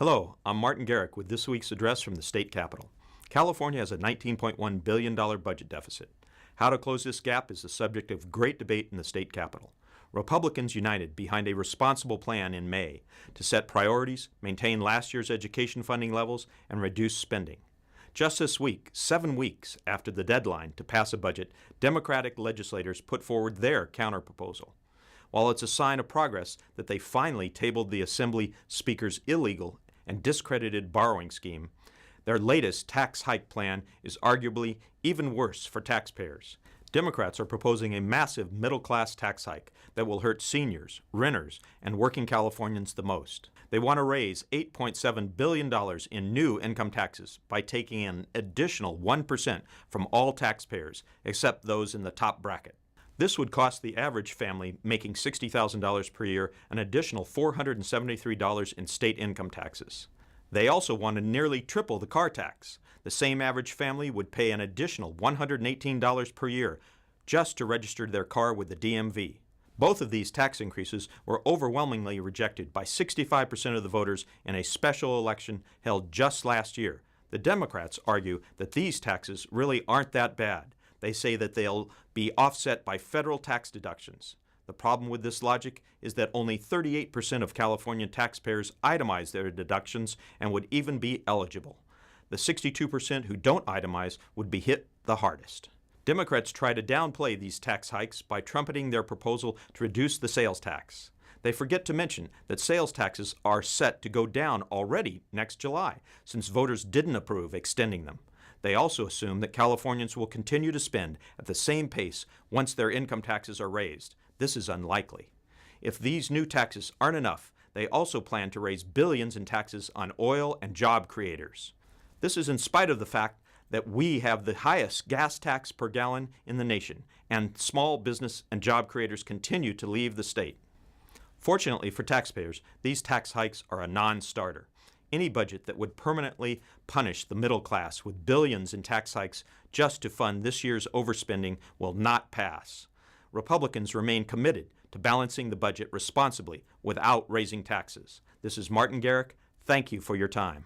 Hello, I'm Martin Garrick with this week's address from the state capitol. California has a $19.1 billion budget deficit. How to close this gap is the subject of great debate in the state capitol. Republicans united behind a responsible plan in May to set priorities, maintain last year's education funding levels, and reduce spending. Just this week, 7 weeks after the deadline to pass a budget, Democratic legislators put forward their counterproposal. While it's a sign of progress that they finally tabled the Assembly Speaker's illegal and discredited borrowing scheme, their latest tax hike plan is arguably even worse for taxpayers. Democrats are proposing a massive middle-class tax hike that will hurt seniors, renters, and working Californians the most. They want to raise $8.7 billion in new income taxes by taking an additional 1% from all taxpayers except those in the top bracket. This would cost the average family making $60,000 per year an additional $473 in state income taxes. They also want to nearly triple the car tax. The same average family would pay an additional $118 per year just to register their car with the DMV. Both of these tax increases were overwhelmingly rejected by 65% of the voters in a special election held just last year. The Democrats argue that these taxes really aren't that bad. They say that they'll be offset by federal tax deductions. The problem with this logic is that only 38% of California taxpayers itemize their deductions and would even be eligible. The 62% who don't itemize would be hit the hardest. Democrats try to downplay these tax hikes by trumpeting their proposal to reduce the sales tax. They forget to mention that sales taxes are set to go down already next July, since voters didn't approve extending them. They also assume that Californians will continue to spend at the same pace once their income taxes are raised. This is unlikely. If these new taxes aren't enough, they also plan to raise billions in taxes on oil and job creators. This is in spite of the fact that we have the highest gas tax per gallon in the nation, and small business and job creators continue to leave the state. Fortunately for taxpayers, these tax hikes are a non-starter. Any budget that would permanently punish the middle class with billions in tax hikes just to fund this year's overspending will not pass. Republicans remain committed to balancing the budget responsibly without raising taxes. This is Martin Garrick. Thank you for your time.